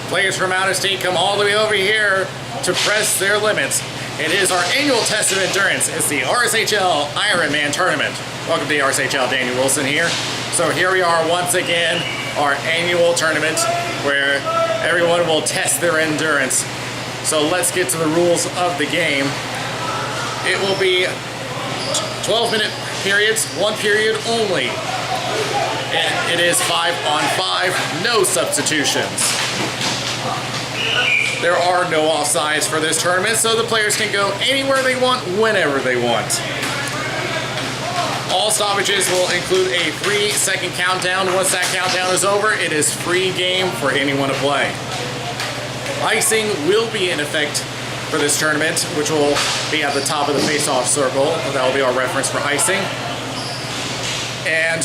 Players from out of state come all the way over here to press their limits. It is our annual test of endurance. It's the RSHL IRON Man tournament. Welcome to the RSHL, Daniel Wilson here. So here we are once again, our annual tournament where everyone will test their endurance. So let's get to the rules of the game. It will be 12-minute periods, one period only. And it is 5-on-5, no substitutions. There are no offsides for this tournament, so the players can go anywhere they want, whenever they want. All stoppages will include a 3-second countdown. Once that countdown is over, it is free game for anyone to play. Icing will be in effect for this tournament, which will be at the top of the face-off circle. That will be our reference for icing. And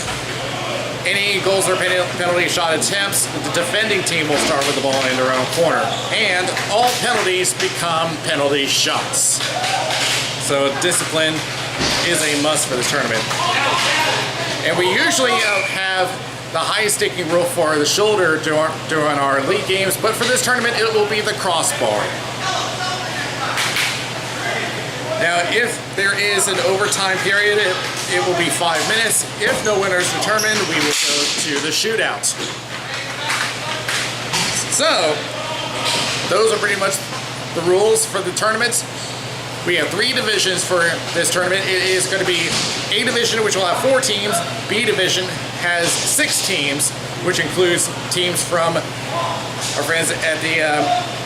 any goals or penalty shot attempts, the defending team will start with the ball in their own corner. And all penalties become penalty shots. So discipline is a must for this tournament. And we usually have the highest sticking rule for the shoulder during our league games, but for this tournament it will be the crossbar. Now, if there is an overtime period, it will be 5 minutes. If no winner is determined, we will go to the shootout. So, those are pretty much the rules for the tournament. We have 3 divisions for this tournament. It is going to be A division, which will have 4 teams. B division has 6 teams, which includes teams from our friends at the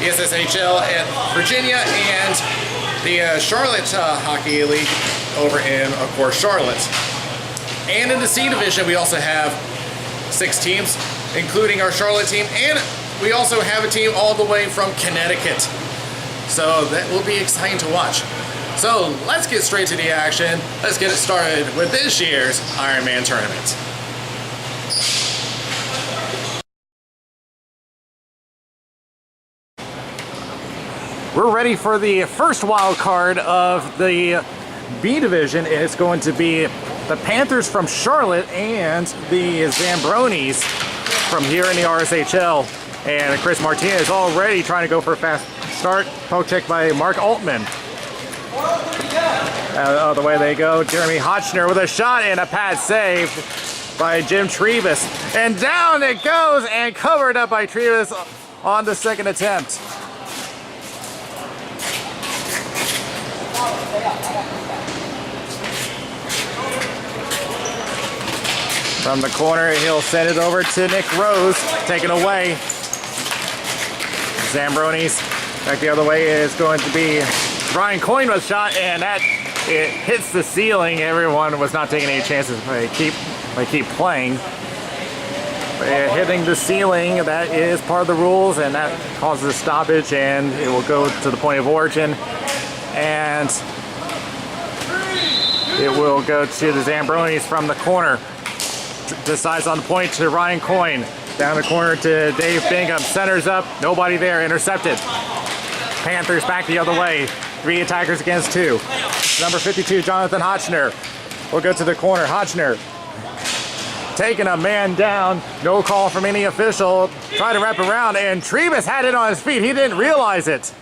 RSHL at Virginia and the Charlotte Hockey League over in, of course, Charlotte. And in the C division, we also have 6 teams, including our Charlotte team, and we also have a team all the way from Connecticut. So that will be exciting to watch. So let's get straight to the action. Let's get it started with this year's Iron Man tournament. We're ready for the first wild card of the B division. It's going to be the Panthers from Charlotte and the Zambronis from here in the RSHL. And Chris Martinez is already trying to go for a fast start. Poke check by Mark Altman. Oh, the way they go. Jeremy Hotchner with a shot and a pad save by Jim Trevis. And down it goes and covered up by Trevis on the second attempt. From the corner, he'll send it over to Nick Rose, taken away. Zambronis back the other way is going to be Brian Coyne with a shot, and it hits the ceiling. Everyone was not taking any chances. They keep playing. But hitting the ceiling, that is part of the rules, and that causes a stoppage, and it will go to the point of origin. And it will go to the Zambronis from the corner. Decides on the point to Ryan Coyne. Down the corner to Dave Bingham. Centers up. Nobody there. Intercepted. Panthers back the other way. 3 attackers against 2. Number 52, Jonathan Hotchner. We'll go to the corner. Hotchner taking a man down. No call from any official. Try to wrap around, and Trevis had it on his feet. He didn't realize it.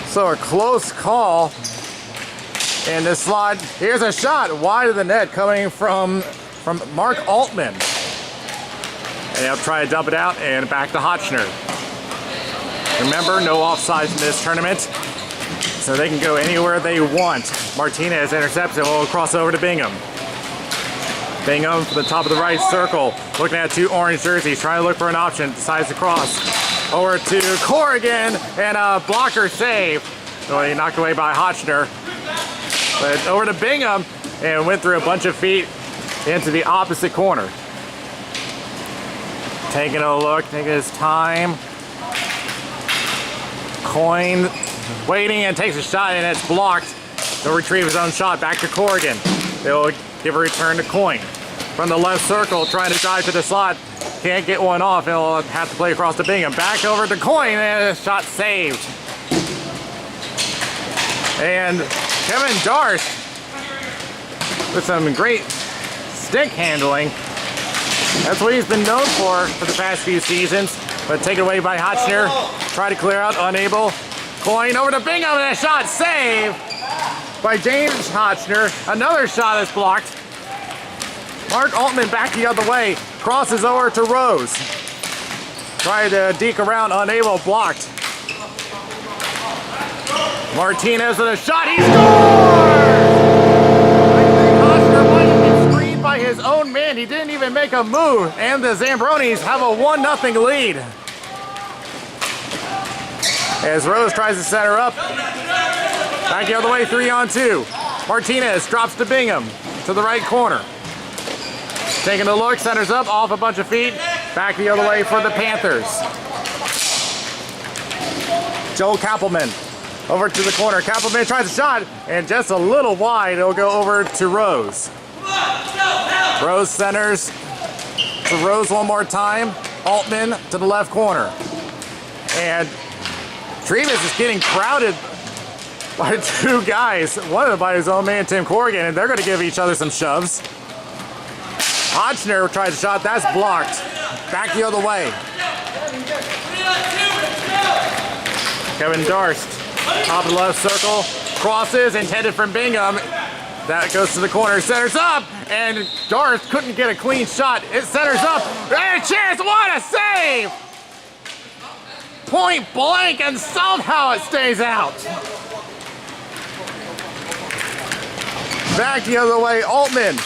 So a close call in this slot. Here's a shot wide of the net coming from Mark Altman. And they'll try to dump it out and back to Hotchner. Remember, no offsides in this tournament, so they can go anywhere they want. Martinez intercepts it. We'll cross over to Bingham. Bingham from the top of the right circle, looking at 2 orange jerseys, trying to look for an option, decides to cross. Over to Corrigan, and a blocker save. So he knocked away by Hotchner. But over to Bingham, and went through a bunch of feet into the opposite corner. Taking a look, taking his time. Coyne waiting and takes a shot, and it's blocked. He'll retrieve his own shot back to Corrigan. They'll give a return to Coyne. From the left circle, trying to drive to the slot. Can't get one off. He'll have to play across to Bingham. Back over to Coyne, and a shot saved. And Kevin Darth with some great stick handling That's what he's been known for the past few seasons. But taken away by Hotchner. Try to clear out, unable. Coin over to Bingham, and a shot saved by James Hotchner. Another shot is blocked. Mark Altman back the other way. Crosses over to Rose. Trying to deke around, unable, blocked. Martinez with a shot, he scores! Hotchner might have been screened by his own man. He didn't even make a move, and the Zambronis have a 1-0 lead. As Rose tries to set her up. Back the other way, 3-on-2. Martinez drops to Bingham to the right corner. Taking a look, centers up, off a bunch of feet. Back the other way for the Panthers. Joel Kappelman over to the corner. Kappelman tries a shot, and just a little wide. It'll go over to Rose. Rose centers to Rose one more time. Altman to the left corner. And Trevis is getting crowded by two guys. One of them by his own man, Tim Corrigan, and they're going to give each other some shoves. Hotchner tries a shot, that's blocked. Back the other way. Kevin Darst, top of the left circle, crosses, intended from Bingham. That goes to the corner, centers up, and Darst couldn't get a clean shot. It centers up, and a chance, what a save! Point blank, and somehow it stays out. Back the other way, Altman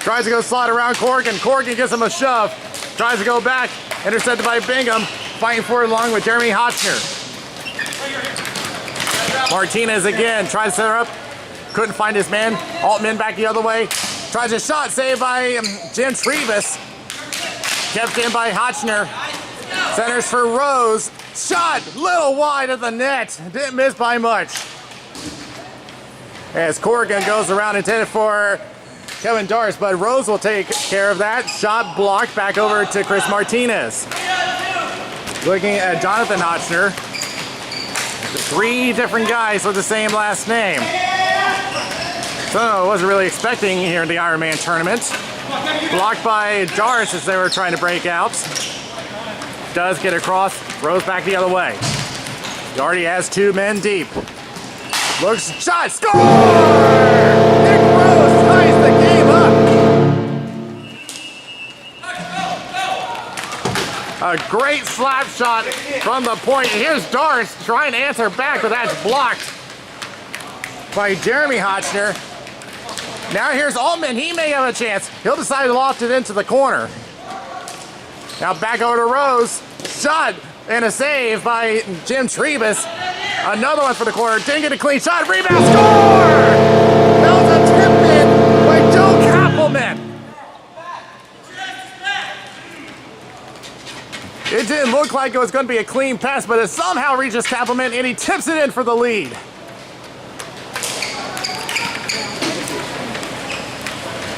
tries to go slide around Corrigan. Corrigan gives him a shove. Tries to go back. Intercepted by Bingham. Fighting for it along with Jeremy Hotchner. Martinez again. Tries to set her up. Couldn't find his man. Altman back the other way. Tries a shot. Saved by Jim Trevis. Kept in by Hotchner. Centers for Rose. Shot. Little wide of the net. Didn't miss by much. As Corrigan goes around intended for Kevin Darst, but Rose will take care of that. Shot blocked back over to Chris Martinez. Looking at Jonathan Hotchner. Three different guys with the same last name. So I wasn't really expecting here in the Iron Man tournament. Blocked by Darst as they were trying to break out. Does get across. Rose back the other way. He already has two men deep. Looks, shot, score! Nick Rose ties the game up. A great slap shot from the point. Here's Darst trying to answer back, but that's blocked by Jeremy Hotchner. Now here's Altman. He may have a chance. He'll decide to loft it into the corner. Now back over to Rose. Shot and a save by Jim Trevis. Another one for the corner. Didn't get a clean shot. Rebound, score! That was a tip in by Joe Kappelman. It didn't look like it was going to be a clean pass, but it somehow reaches Kappelman, and he tips it in for the lead.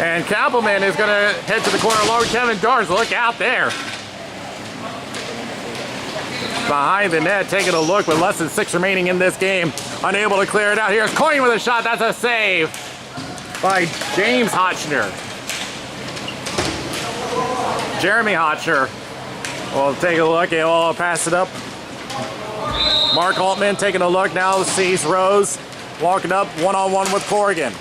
And Kappelman is going to head to the corner along with Kevin Darst. Look out there. Behind the net, taking a look with less than 6 remaining in this game. Unable to clear it out. Here's Coyne with a shot. That's a save by James Hotchner. Jeremy Hotchner will take a look and will pass it up. Mark Altman taking a look now, sees Rose walking up one-on-one with Corrigan.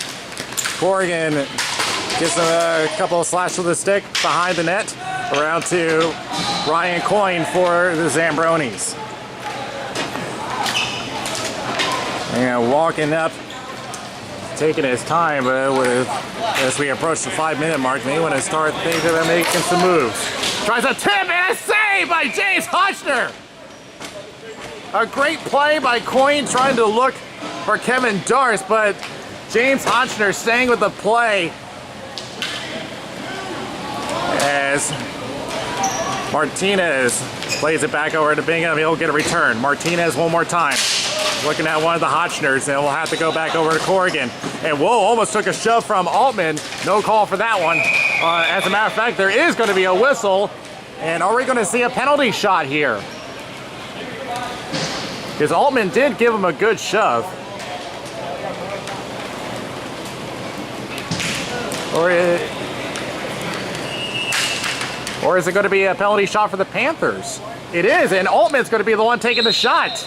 Corrigan gets a couple of slashes with the stick behind the net. Around to Ryan Coyne for the Zambronis. And walking up, taking his time, but as we approach the 5-minute mark, they want to start thinking about making some moves. Tries a tip and a save by James Hotchner. A great play by Coyne trying to look for Kevin Darst, but James Hotchner staying with the play as Martinez plays it back over to Bingham. He'll get a return. Martinez one more time. Looking at one of the Hotchners, and we'll have to go back over to Corrigan. And whoa, almost took a shove from Altman. No call for that one. As a matter of fact, there is going to be a whistle. And are we going to see a penalty shot here? Because Altman did give him a good shove. Or is it going to be a penalty shot for the Panthers? It is, and Altman's going to be the one taking the shot.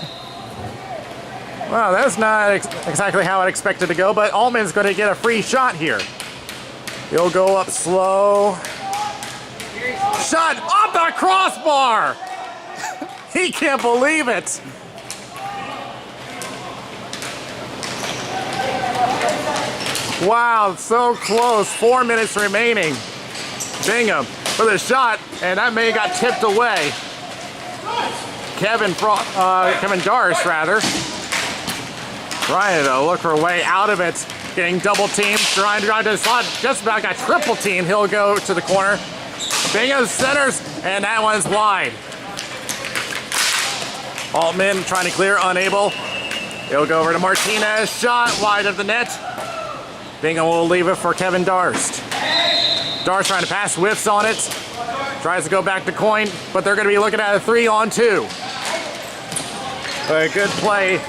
Well, that's not exactly how I expected to go, but Altman's going to get a free shot here. He'll go up slow. Shot off the crossbar! He can't believe it. Wow, so close. 4 minutes remaining. Bingham for the shot, and that may have got tipped away. Kevin Darst, rather. Trying to look for a way out of it. Getting double teamed, trying to slot, just about got triple teamed. He'll go to the corner. Bingham centers, and that one's wide. Altman trying to clear, unable. He'll go over to Martinez, shot wide of the net. Bingham will leave it for Kevin Darst. Darst trying to pass, whiffs on it. Tries to go back to Coyne, but they're going to be looking at a 3-on-2. A good play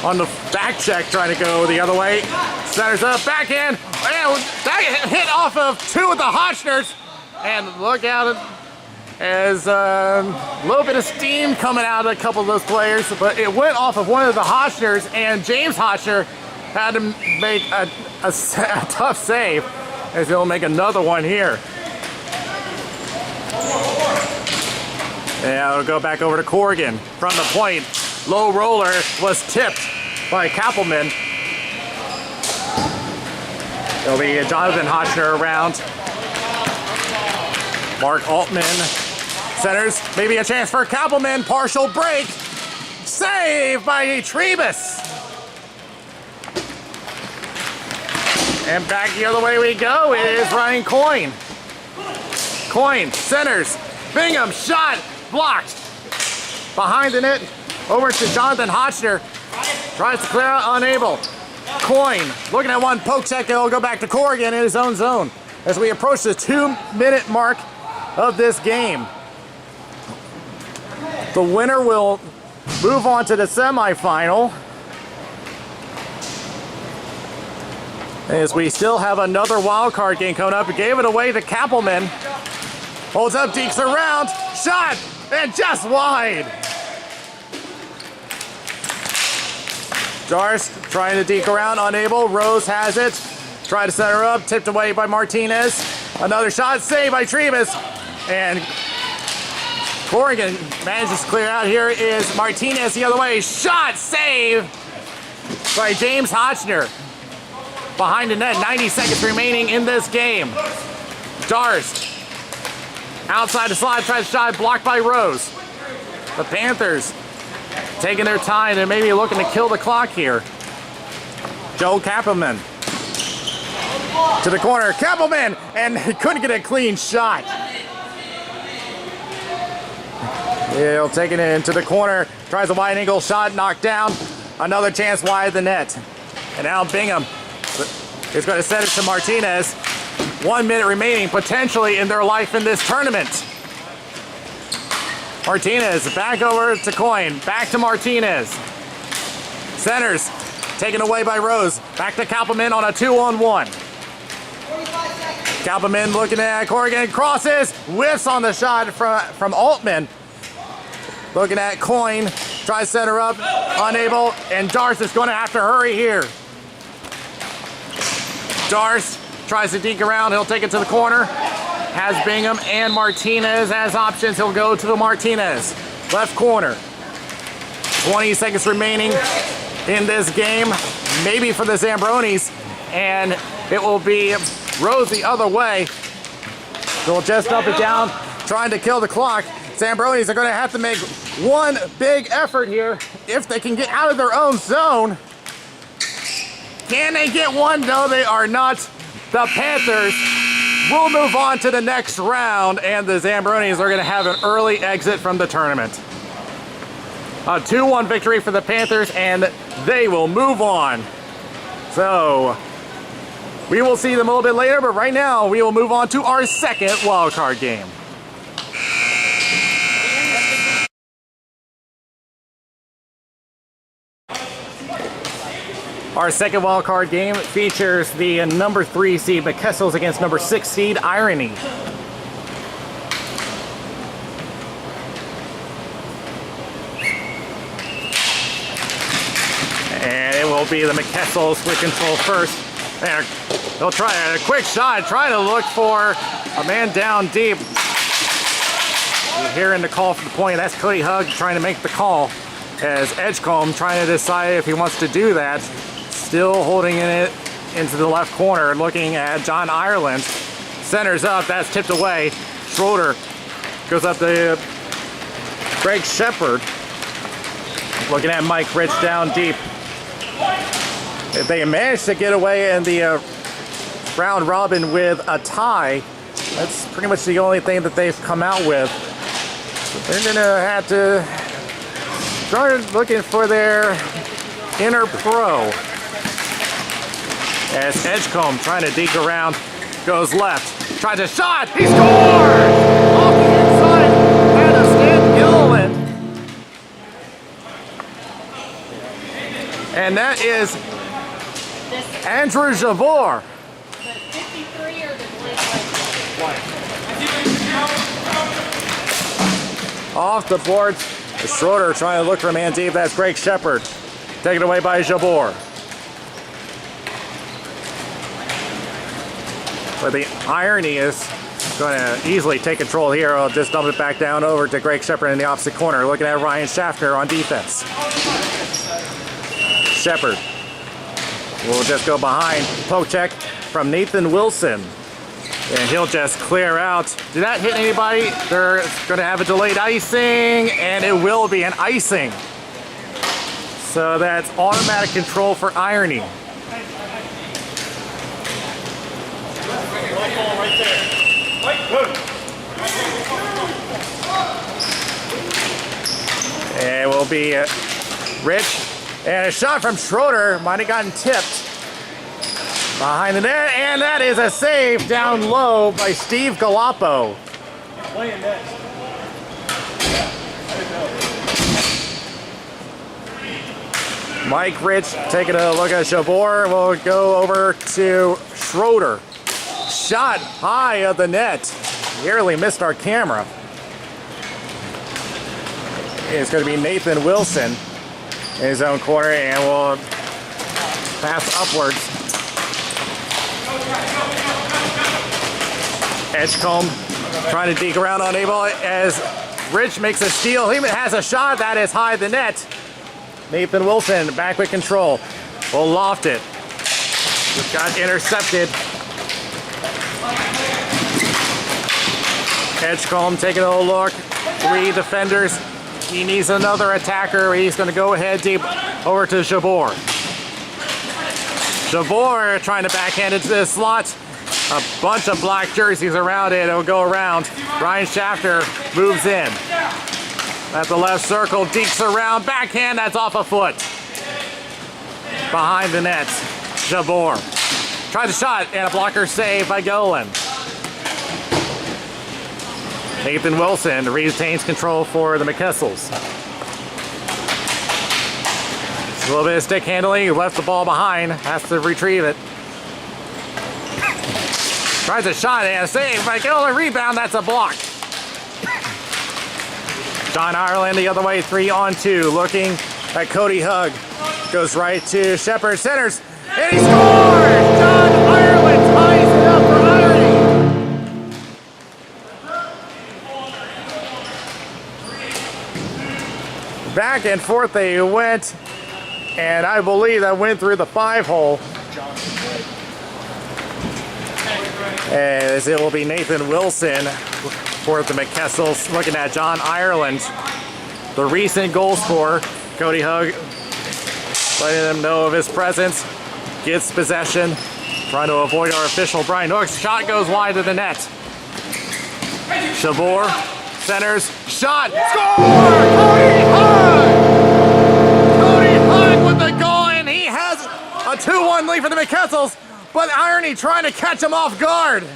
on the back check, trying to go the other way. Centers up, backhand, and that hit off of two of the Hotchners. And look out, as a little bit of steam coming out of a couple of those players, but it went off of one of the Hotchners, and James Hotchner had to make a tough save, as he'll make another one here. And it'll go back over to Corrigan from the point. Low roller was tipped by Kappelman. There'll be a Jonathan Hotchner around. Mark Altman centers. Maybe a chance for Kappelman. Partial break. Save by Trebus. And back the other way we go is Ryan Coyne. Coyne centers. Bingham shot blocked. Behind the net. Over to Jonathan Hotchner. Tries to clear out, unable. Coyne looking at one poke check. He'll go back to Corrigan in his own zone as we approach the 2-minute mark of this game. The winner will move on to the semifinal, as we still have another wild card game coming up. We gave it away to Kappelman. Holds up, dekes around, shot, and just wide. Darst trying to deke around, unable. Rose has it. Try to set her up, tipped away by Martinez. Another shot, saved by Trebus. And Corrigan manages to clear out. Here is Martinez the other way. Shot, save by James Hotchner. Behind the net, 90 seconds remaining in this game. Darst outside the slot, tries to shot, blocked by Rose. The Panthers taking their time and maybe looking to kill the clock here. Joe Kappelman to the corner. Kappelman, and he couldn't get a clean shot. He'll take it into the corner. Tries a wide angle shot, knocked down. Another chance wide of the net. And now Bingham is going to set it to Martinez. 1 minute remaining, potentially in their life in this tournament. Martinez back over to Coyne. Back to Martinez. Centers taken away by Rose. Back to Kappelman on a 2-on-1. Kappelman looking at Corrigan. Crosses. Whiffs on the shot from Altman. Looking at Coyne. Tries to set her up. Unable. And Darst is going to have to hurry here. Darst tries to deke around. He'll take it to the corner. Has Bingham and Martinez as options. He'll go to the Martinez. Left corner. 20 seconds remaining in this game. Maybe for the Zambronis. And it will be Rose the other way. They'll just up it down, trying to kill the clock. Zambronis are going to have to make one big effort here if they can get out of their own zone. Can they get one? No, they are not. The Panthers will move on to the next round, and the Zambronis are going to have an early exit from the tournament. A 2-1 victory for the Panthers, and they will move on. So we will see them a little bit later, but right now we will move on to our second wildcard game. Our second wildcard game features the number 3 seed McKessels against number 6 seed Irony. be the McKessels with control first. And they'll try a quick shot, trying to look for a man down deep. You're hearing the call from the point. That's Cody Hug trying to make the call as Edgecombe trying to decide if he wants to do that. Still holding it into the left corner, looking at John Ireland. Centers up, that's tipped away. Schroeder goes up to Greg Shepard. Looking at Mike Rich down deep. If they manage to get away in the round robin with a tie, that's pretty much the only thing that they've come out with. They're gonna have to start looking for their inner pro. As Edgecombe trying to deke around, goes left, tries a shot, he scores! Off the inside, and a Stan Gilliland. And that is Andrew Jabor. The 53 or the Off the boards, Schroeder trying to look for a man deep. That's Greg Shepard. Taken away by Jabor. But the irony is going to easily take control here. I'll just dump it back down over to Greg Shepard in the opposite corner. Looking at Ryan Schaffner on defense. Shepard will just go behind. Poke check from Nathan Wilson. And he'll just clear out. Did that hit anybody? They're going to have a delayed icing, and it will be an icing. So that's automatic control for Irony. And it will be Rich. And a shot from Schroeder might have gotten tipped. Behind the net, and that is a save down low by Steve Galappo. Mike Rich taking a look at Jabor. We'll go over to Schroeder. Shot high of the net. Nearly missed our camera. It's going to be Nathan Wilson in his own corner, and we'll pass upwards. Edgecombe trying to deke around, unable, as Rich makes a steal. He has a shot that is high the net. Nathan Wilson back with control. Will loft it. Just got intercepted. Edgecombe taking a look. 3 defenders. He needs another attacker. He's going to go ahead deep over to Jabor. Jabor trying to backhand into the slot. A bunch of black jerseys around it. It'll go around. Ryan Schaffner moves in. At the left circle, dekes around. Backhand, that's off a foot. Behind the net, Jabor. Tries a shot and a blocker save by Golan. Nathan Wilson retains control for the McKessels. A little bit of stick handling. He left the ball behind. Has to retrieve it. Tries a shot and a save by Golan. Rebound, that's a block. John Ireland the other way, 3-on-2. Looking at Cody Hug. Goes right to Shepard. Centers. And he scores! John Ireland ties it up for Irony. Back and forth they went. And I believe that went through the 5-hole. As it will be Nathan Wilson for the McKessels. Looking at John Ireland, the recent goal scorer. Cody Hug letting them know of his presence. Gets possession. Trying to avoid our official Brian Hooks. Shot goes wide to the net. Jabor centers. Shot. Score! Cody Hug! Cody Hug with the goal, and he has a 2-1 lead for the McKessels. But Irony trying to catch him off guard.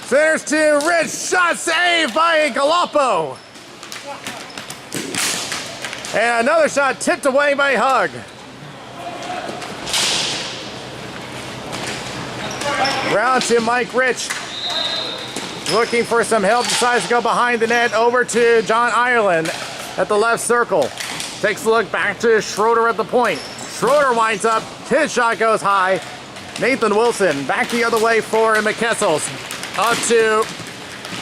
Centers to Rich. Shot saved by Galappo. And another shot tipped away by Hug. Round to Mike Rich. Looking for some help. Decides to go behind the net. Over to John Ireland at the left circle. Takes a look back to Schroeder at the point. Schroeder winds up. His shot goes high. Nathan Wilson back the other way for McKessels. Up to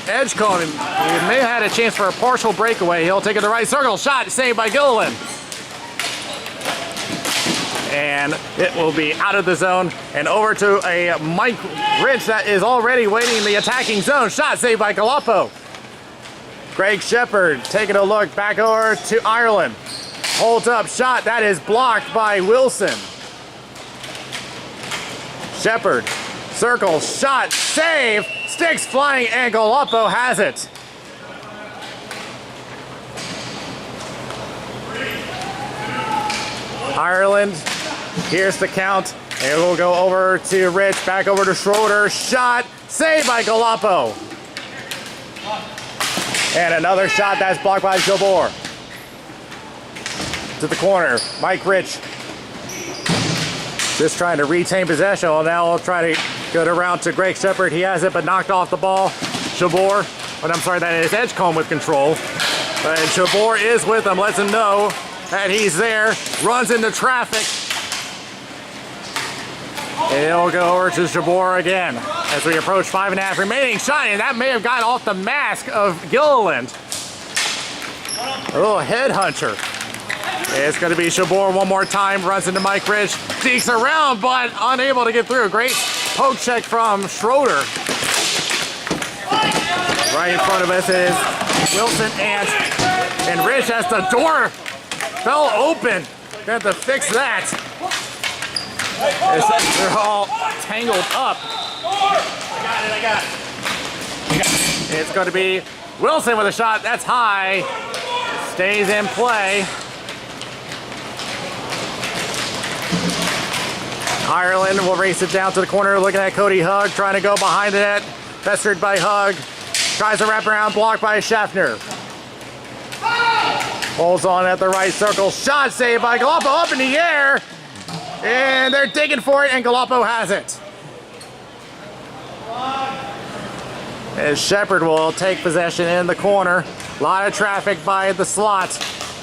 Edgecombe. He may have had a chance for a partial breakaway. He'll take it to the right circle. Shot saved by Gilliland. And it will be out of the zone and over to a Mike Rich that is already waiting in the attacking zone. Shot saved by Galoppo. Greg Shepard taking a look back over to Ireland. Holds up, shot that is blocked by Wilson. Shepard, circle, shot, save, sticks flying, and Galoppo has it. Ireland, here's the count. It will go over to Rich, back over to Schroeder, shot, saved by Galoppo. And another shot that's blocked by Jabor. To the corner, Mike Rich. Just trying to retain possession. Well, now we'll try to get around to Greg Shepard. He has it, but knocked off the ball. Jabor, but I'm sorry, that is Edgecombe with control. But Jabor is with him, lets him know that he's there. Runs into traffic. It'll go over to Jabor again as we approach 5.5 remaining. Shot, and that may have gotten off the mask of Gilliland. A little headhunter. It's going to be Jabor one more time. Runs into Mike Rich. Sneaks around, but unable to get through. Great poke check from Schroeder. Right in front of us is Wilson and Rich as the door fell open. Got to fix that. They're all tangled up. I got it. It's going to be Wilson with a shot. That's high. Stays in play. Ireland will race it down to the corner, looking at Cody Hugg, trying to go behind the net. Pestered by Hugg. Tries to wrap around, blocked by Schaffner. Holds on at the right circle. Shot saved by Galoppo, up in the air. And they're digging for it, and Galoppo has it. As Shepard will take possession in the corner. A lot of traffic by the slot.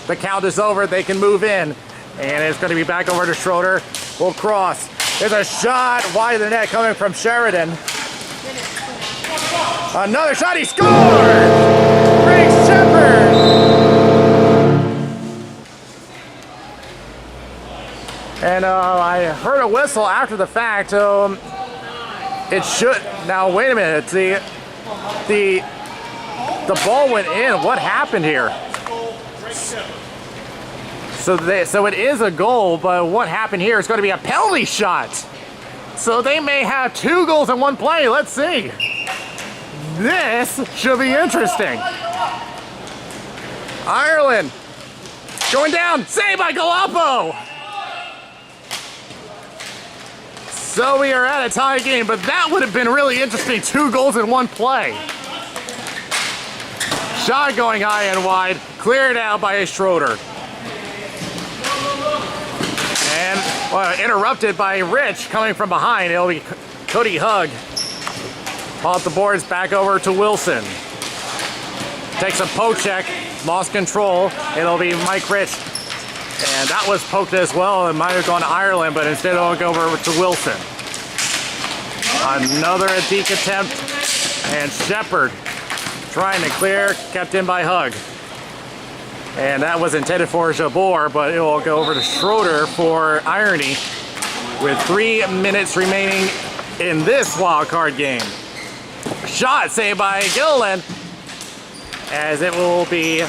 The count is over, they can move in. And it's going to be back over to Schroeder. Will cross. There's a shot wide of the net coming from Sheridan. Another shot, he scores! Greg Shepard! And I heard a whistle after the fact. It should. Now wait a minute. The ball went in. What happened here? So it is a goal, but what happened here is going to be a penalty shot. So they may have 2 goals in one play. Let's see. This should be interesting. Ireland going down. Saved by Galoppo. So we are at a tie game, but that would have been really interesting. 2 goals in one play. Shot going high and wide. Cleared out by Schroeder. And interrupted by Rich coming from behind. It'll be Cody Hugg. Off the boards, back over to Wilson. Takes a poke check, lost control. It'll be Mike Rich. And that was poked as well. It might have gone to Ireland, but instead it'll go over to Wilson. Another deke attempt. And Shepard trying to clear, kept in by Hugg. And that was intended for Jabor, but it will go over to Schroeder for irony with 3 minutes remaining in this wild card game. Shot saved by Gilliland as it will be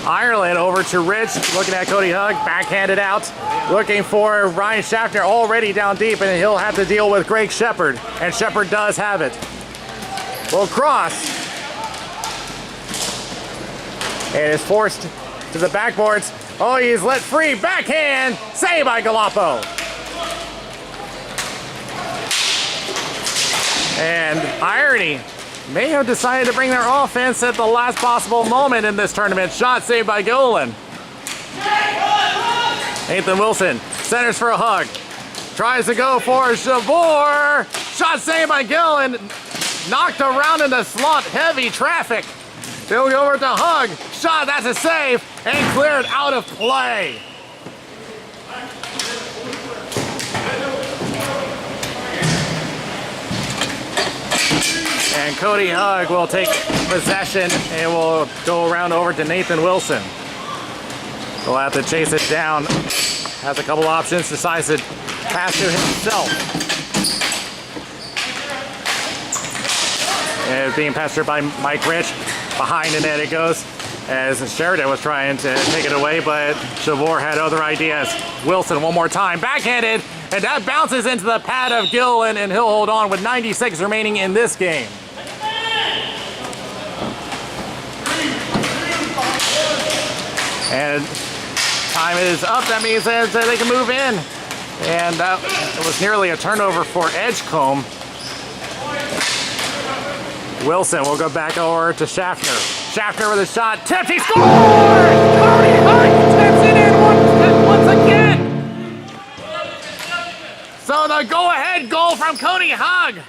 Ireland over to Rich, looking at Cody Hugg, backhanded out, looking for Ryan Schaffner already down deep, and he'll have to deal with Greg Shepard, and Shepard does have it. Will cross. And is forced to the backboards. Oh, he's let free. Backhand. Saved by Galoppo. And Irony may have decided to bring their offense at the last possible moment in this tournament. Shot saved by Gilliland. Nathan Wilson centers for a Hug. Tries to go for Jabor. Shot saved by Gilliland. Knocked around in the slot. Heavy traffic. They'll go over to Hug. Shot, that's a save, and cleared out of play. And Cody Hugg will take possession and will go around over to Nathan Wilson. He'll have to chase it down. Has a couple options, decides to pass to himself. And it's being passed through by Mike Rich. Behind the net it goes, as Sheridan was trying to take it away, but Shavor had other ideas. Wilson one more time, backhanded, and that bounces into the pad of Gillen, and he'll hold on with 96 remaining in this game. And time is up. That means that they can move in. And it was nearly a turnover for Edgecombe. Wilson will go back over to Schaffner. Schaffner with a shot. Tipped. He scores! Cody Hugg tips it in once again. So the go-ahead goal from Cody Hugg.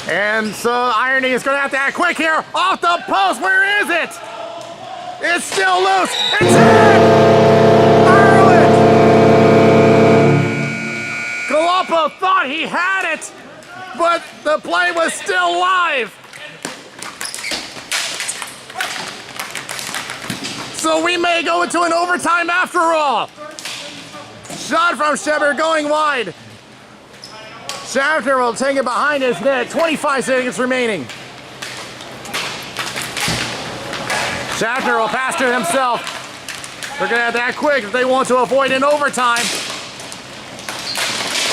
And so Irony is going to have to act quick here. Off the post. Where is it? It's still loose. It's in! Ireland! Galoppo thought he had it, but the play was still live. So we may go into an overtime after all. Shot from Shepard going wide. Schaffner will take it behind his net. 25 seconds remaining. Schaffner will pass to himself. They're going to have to act quick if they want to avoid an overtime.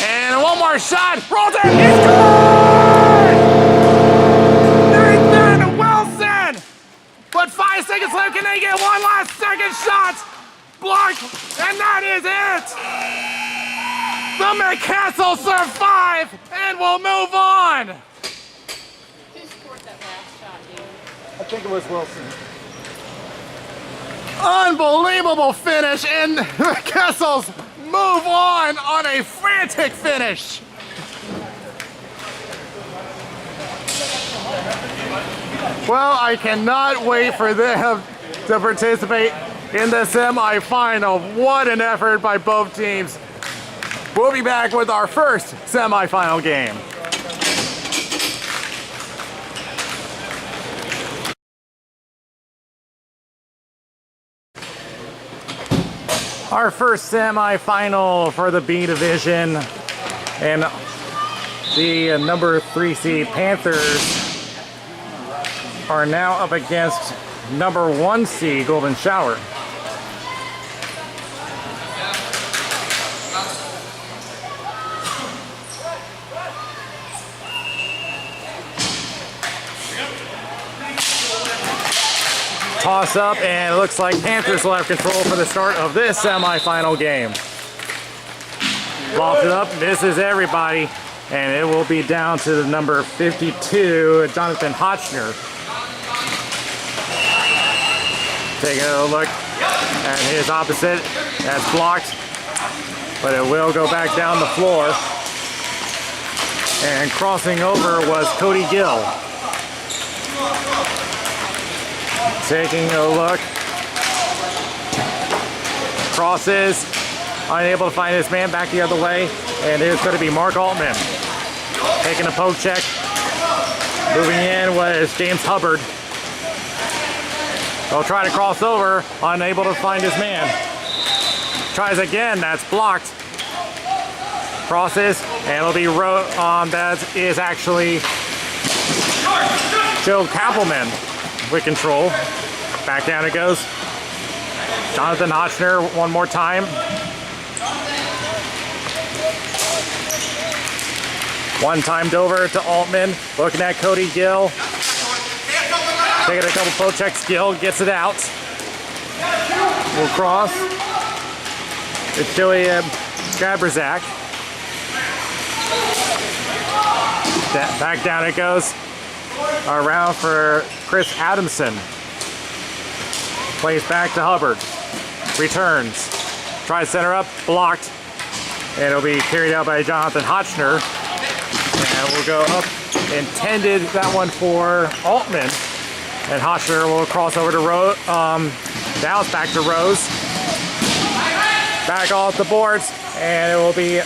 And one more shot. Rolls in. He scores! Nathan Wilson! But 5 seconds left. Can they get one last second shot? Blocked. And that is it. The McCastle survive and will move on. Who scored that last shot, dude? I think it was Wilson. Unbelievable finish, and the Kessels move on a frantic finish. Well, I cannot wait for them to participate in the semifinal. What an effort by both teams. We'll be back with our first semifinal game. Our first semifinal for the B division, and the number 3 seed Panthers are now up against number 1 seed Golden Shower. Toss up, and it looks like Panthers will have control for the start of this semifinal game. Lofted up, misses everybody, and it will be down to the number 52, Jonathan Hotchner. Taking a look at his opposite, that's blocked, but it will go back down the floor. And crossing over was Cody Gill. Taking a look. Crosses. Unable to find his man, back the other way. And it's going to be Mark Altman. Taking a poke check. Moving in was James Hubbard. They'll try to cross over. Unable to find his man. Tries again. That's blocked. Crosses. And it'll be that is actually Joe Kappelman with control. Back down it goes. Jonathan Hotchner one more time. One timed over to Altman. Looking at Cody Gill. Taking a couple poke checks. Gill gets it out. Will cross. It's Joey Gabrizak. Back down it goes. Around for Chris Adamson. Plays back to Hubbard. Returns. Tries center up. Blocked. And it'll be carried out by Jonathan Hotchner. And we'll go up. Intended that one for Altman. And Hotchner will cross over to Rose. Bounce back to Rose. Back off the boards. And it will be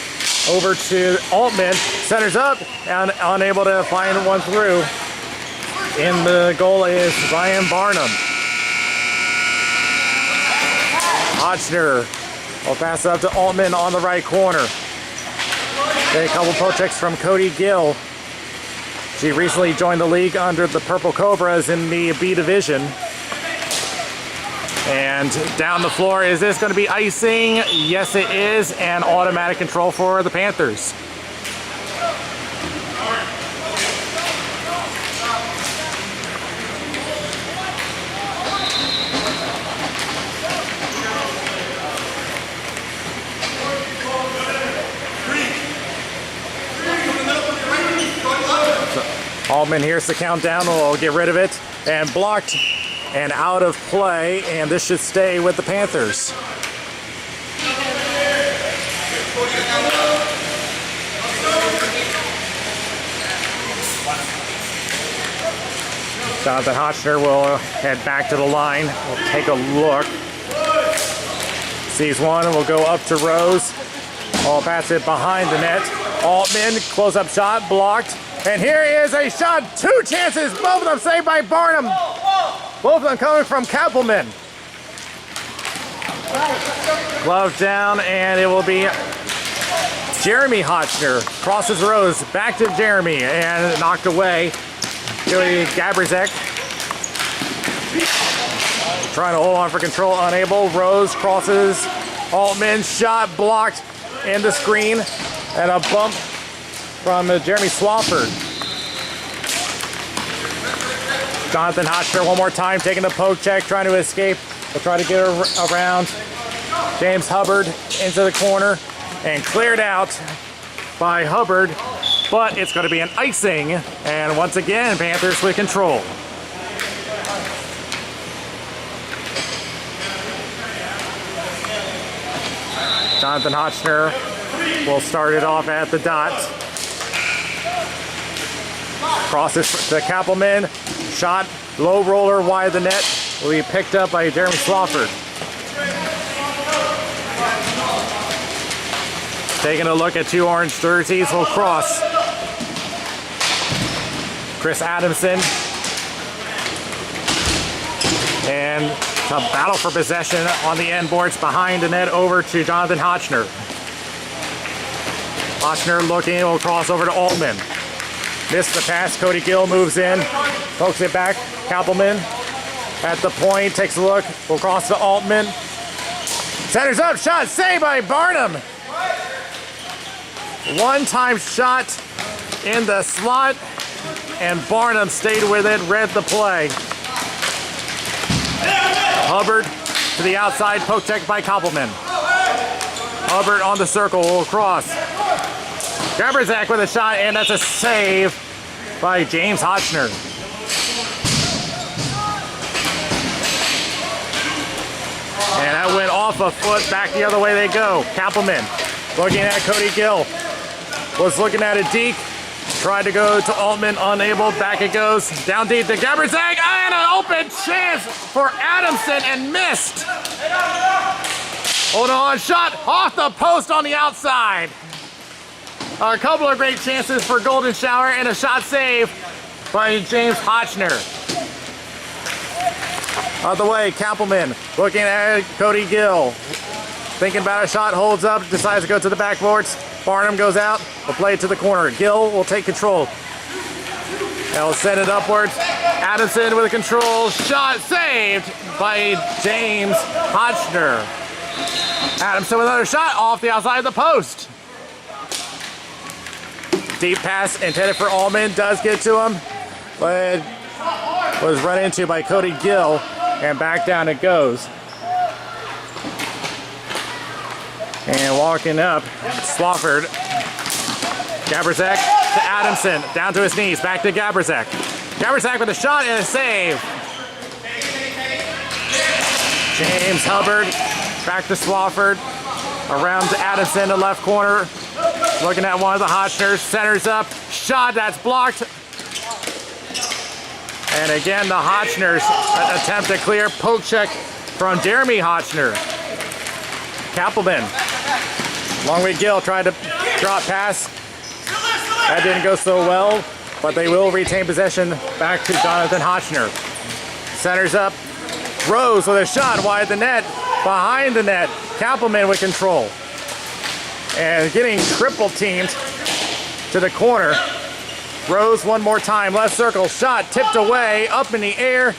over to Altman. Centers up and unable to find one through. In the goal is Ryan Barnum. Hotchner will pass it up to Altman on the right corner. A couple poke checks from Cody Gill. She recently joined the league under the Purple Cobras in the B division. And down the floor, is this going to be icing? Yes, it is, and automatic control for the Panthers. Altman here's the countdown. We'll get rid of it. And blocked and out of play. And this should stay with the Panthers. Jonathan Hotchner will head back to the line. We'll take a look. Sees one and will go up to Rose. I'll pass it behind the net. Altman, close-up shot, blocked. And here is a shot, 2 chances, both of them saved by Barnum. Both of them coming from Kappelman. Glove down, and it will be Jeremy Hotchner. Crosses Rose, back to Jeremy, and knocked away. Joey Gabrizek trying to hold on for control, unable. Rose crosses, Altman, shot blocked in the screen, and a bump from Jeremy Swafford. Jonathan Hotchner one more time, taking the poke check, trying to escape. They'll try to get around James Hubbard into the corner and cleared out by Hubbard, but it's going to be an icing, and once again, Panthers with control. Jonathan Hotchner will start it off at the dot. Crosses to Kappelman. Shot, low roller wide of the net. Will be picked up by Jeremy Swafford. Taking a look at 2 orange jerseys. Will cross. Chris Adamson. And a battle for possession on the end boards behind the net over to Jonathan Hotchner. Hotchner looking, will cross over to Altman. Missed the pass, Cody Gill moves in, pokes it back, Kappelman at the point, takes a look, will cross to Altman. Centers up, shot saved by Barnum. One-time shot in the slot, and Barnum stayed with it, read the play. Hubbard to the outside, poke check by Kappelman. Hubbard on the circle, will cross. Gabrizak with a shot, and that's a save by James Hotchner. And that went off a foot, back the other way they go. Kappelman looking at Cody Gill. Was looking at a deke. Tried to go to Altman, unable. Back it goes. Down deep to Gabrizak, and an open chance for Adamson, and missed. Hold on, shot off the post on the outside. A couple of great chances for Golden Shower, and a shot save by James Hotchner. Out the way, Kappelman looking at Cody Gill. Thinking about a shot, holds up, decides to go to the backboards. Barnum goes out, will play it to the corner. Gill will take control. They'll send it upwards. Addison with a control shot, saved by James Hotchner. Adamson with another shot off the outside of the post. Deep pass intended for Altman, does get to him, but was run into by Cody Gill, and back down it goes. And walking up, Swafford. Gabrizak to Adamson, down to his knees, back to Gabrizak. Gabrizak with a shot and a save. James Hubbard, back to Swafford, around to Adamson in the left corner. Looking at one of the Hotchners, centers up, shot that's blocked. And again, the Hotchners attempt to clear, poke check from Jeremy Hotchner. Kappelman, long way Gill tried to Drop pass. That didn't go so well, but they will retain possession back to Jonathan Hotchner. Centers up. Rose with a shot wide the net. Behind the net. Kappelman with control. And getting triple teamed to the corner. Rose one more time. Left circle. Shot tipped away. Up in the air.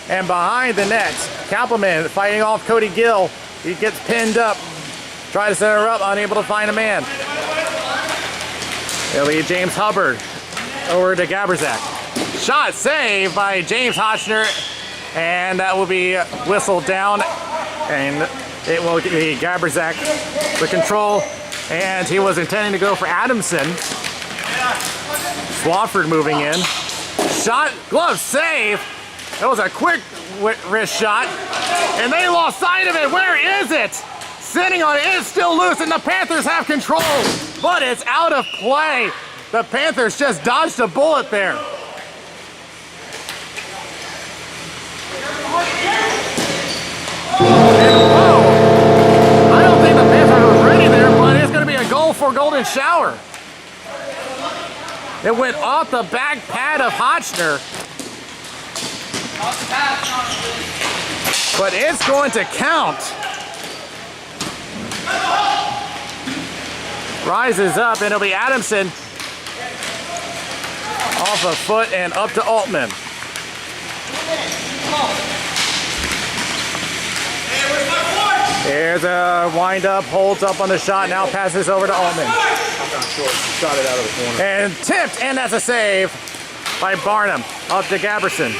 And behind the net. Kappelman fighting off Cody Gill. He gets pinned up. Try to set her up. Unable to find a man. It'll be James Hubbard over to Gaberzak. Shot saved by James Hotchner. And that will be whistled down. And it will be Gaberzak with control. And he was intending to go for Adamson. Swafford moving in. Shot, glove save. That was a quick wrist shot. And they lost sight of it. Where is it? Sitting on it. It's still loose and the Panthers have control. But it's out of play. The Panthers just dodged a bullet there. I don't think the Panthers were ready there, but it's going to be a goal for Golden Shower. It went off the back pad of Hotchner. But it's going to count. Rises up and it'll be Adamson. Off a foot and up to Altman. There's a wind up, holds up on the shot, now passes over to Altman. I'm not sure. He shot it out of the corner. And tipped, and that's a save by Barnum. Up to Gaberson.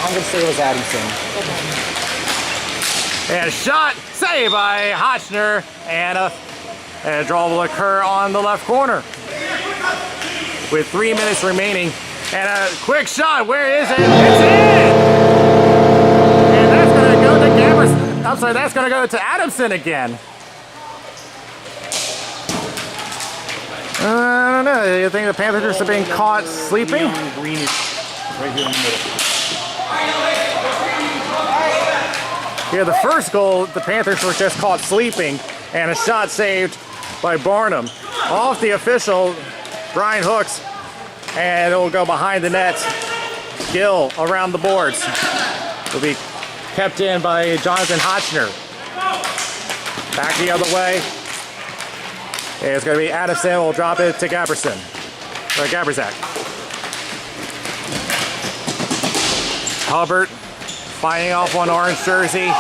I'm going to say it was Adamson. And shot, saved by Hotchner, and a draw will occur on the left corner. With 3 minutes remaining, and a quick shot, where is it? It's in! And that's going to go to Gaberson. I'm sorry, that's going to go to Adamson again. I don't know, you think the Panthers are being caught sleeping? Green is right here in the middle. Here, the first goal, the Panthers were just caught sleeping, and a shot saved by Barnum. Off the official, Brian Hooks, and it will go behind the net. Gill around the boards. Will be kept in by Jonathan Hotchner. Back the other way. It's going to be Adamson. Will drop it to Gaberson. Or Gaberzak. Hubbard fighting off one orange jersey.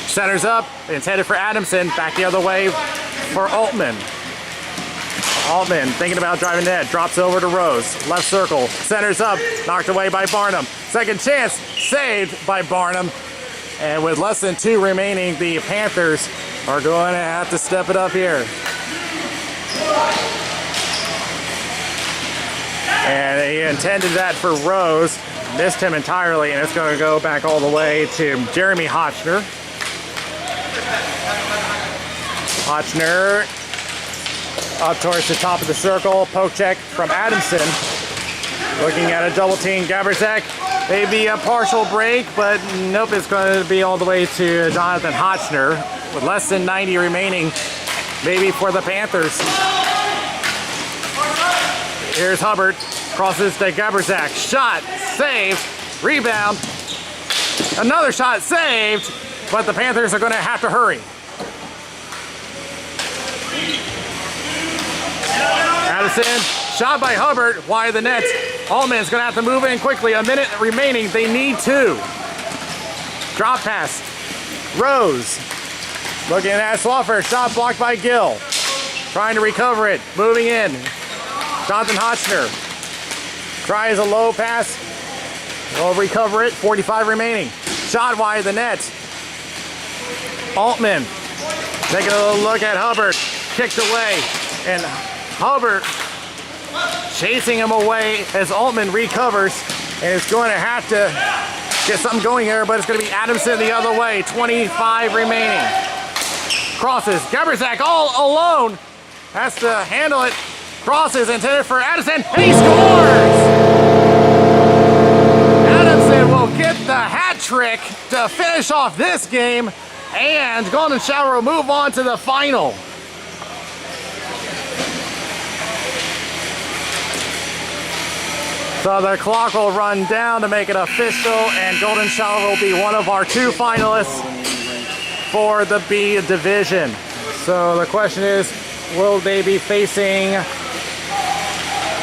Centers up. It's headed for Adamson. Back the other way for Altman. Altman thinking about driving net. Drops over to Rose. Left circle. Centers up. Knocked away by Barnum. Second chance. Saved by Barnum. And with less than 2 remaining, the Panthers are going to have to step it up here. And he intended that for Rose. Missed him entirely, and it's going to go back all the way to Jeremy Hotchner. Hotchner up towards the top of the circle. Poke check from Adamson. Looking at a double team. Gaberzak. Maybe a partial break, but nope, it's going to be all the way to Jonathan Hotchner. With less than 90 remaining, maybe for the Panthers. Here's Hubbard. Crosses to Gaberzak. Shot. Saved. Rebound. Another shot saved, but the Panthers are going to have to hurry. Addison, shot by Hubbard, wide of the net. Altman's going to have to move in quickly. A minute remaining. They need 2. Drop pass. Rose. Looking at Swafford. Shot blocked by Gill. Trying to recover it. Moving in. Jonathan Hotchner. Tries a low pass. Will recover it. 45 remaining. Shot wide of the net. Altman. Taking a little look at Hubbard. Kicked away. And Hubbard chasing him away as Altman recovers. And is going to have to get something going here, but it's going to be Adamson the other way. 25 remaining. Crosses. Gaberzak all alone. Has to handle it. Crosses intended for Addison, and he scores! Adamson will get the hat trick to finish off this game, and Golden Shower will move on to the final. So the clock will run down to make it official, and Golden Shower will be one of our 2 finalists for the B division. So the question is, will they be facing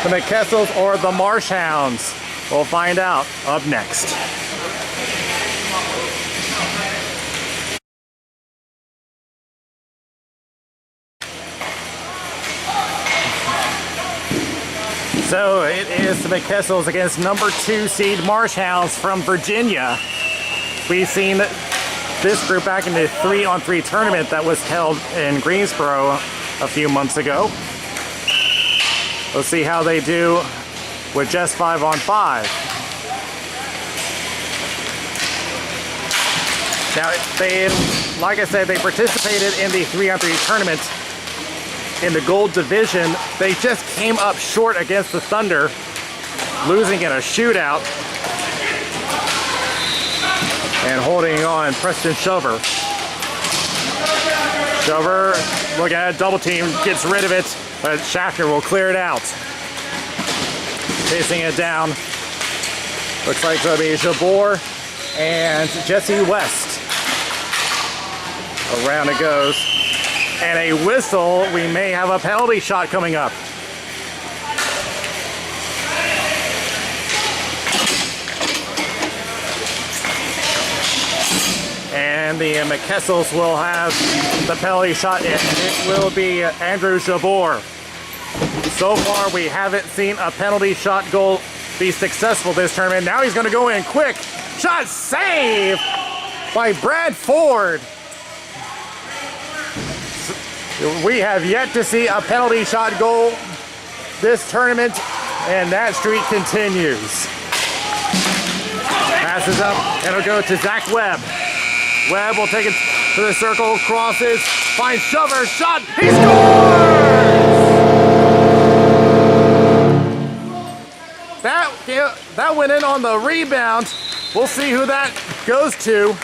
the McKessels or the Marshhounds? We'll find out up next. So it is the McKessels against number 2 seed Marshhounds from Virginia. We've seen this group back in the 3-on-3 tournament that was held in Greensboro a few months ago. Let's see how they do with just 5-on-5. Now, like I said, they participated in the 3-on-3 tournament in the gold division. They just came up short against the Thunder, losing in a shootout and holding on. Preston Shover. Shover, look at it, double team, gets rid of it, but Schaffner will clear it out. Chasing it down. Looks like it'll be Jabor and Jesse West. Around it goes. And a whistle. We may have a penalty shot coming up. And the McKessels will have the penalty shot. It will be Andrew Jabor. So far, we haven't seen a penalty shot goal be successful this tournament. Now he's going to go in quick. Shot save by Brad Ford. We have yet to see a penalty shot goal this tournament, and that streak continues. Passes up, and it'll go to Zach Webb. Webb will take it to the circle, crosses, finds Shover, shot, he scores! That went in on the rebound. We'll see who that goes to.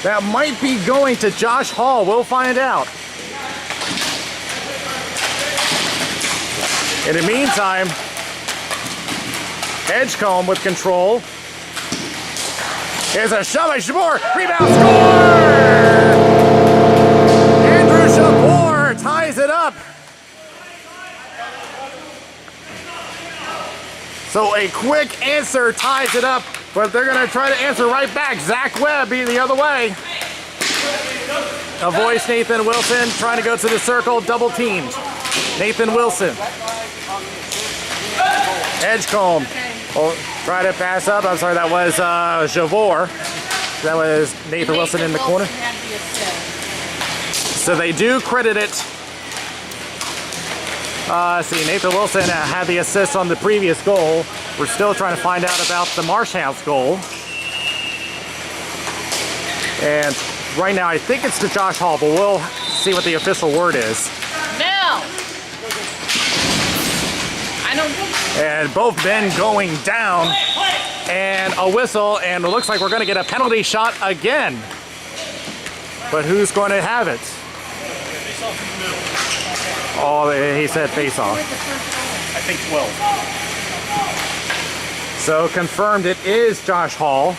That might be going to Josh Hall. We'll find out. In the meantime, Edgecombe with control. Here's a shot by Jabor. Rebound, score! Andrew Jabor ties it up. So a quick answer ties it up, but they're going to try to answer right back. Zach Webb being the other way. Avoids Nathan Wilson, trying to go to the circle, double teamed. Nathan Wilson. Edgecombe will try to pass up. I'm sorry, that was Javor. That was Nathan Wilson in the corner. So they do credit it. See, Nathan Wilson had the assist on the previous goal. We're still trying to find out about the Marshhounds goal. And right now, I think it's to Josh Hall, but we'll see what the official word is. No! I don't... And both men going down. And a whistle, and it looks like we're going to get a penalty shot again. But who's going to have it? Oh, he said face off. I think 12. So confirmed it is Josh Hall.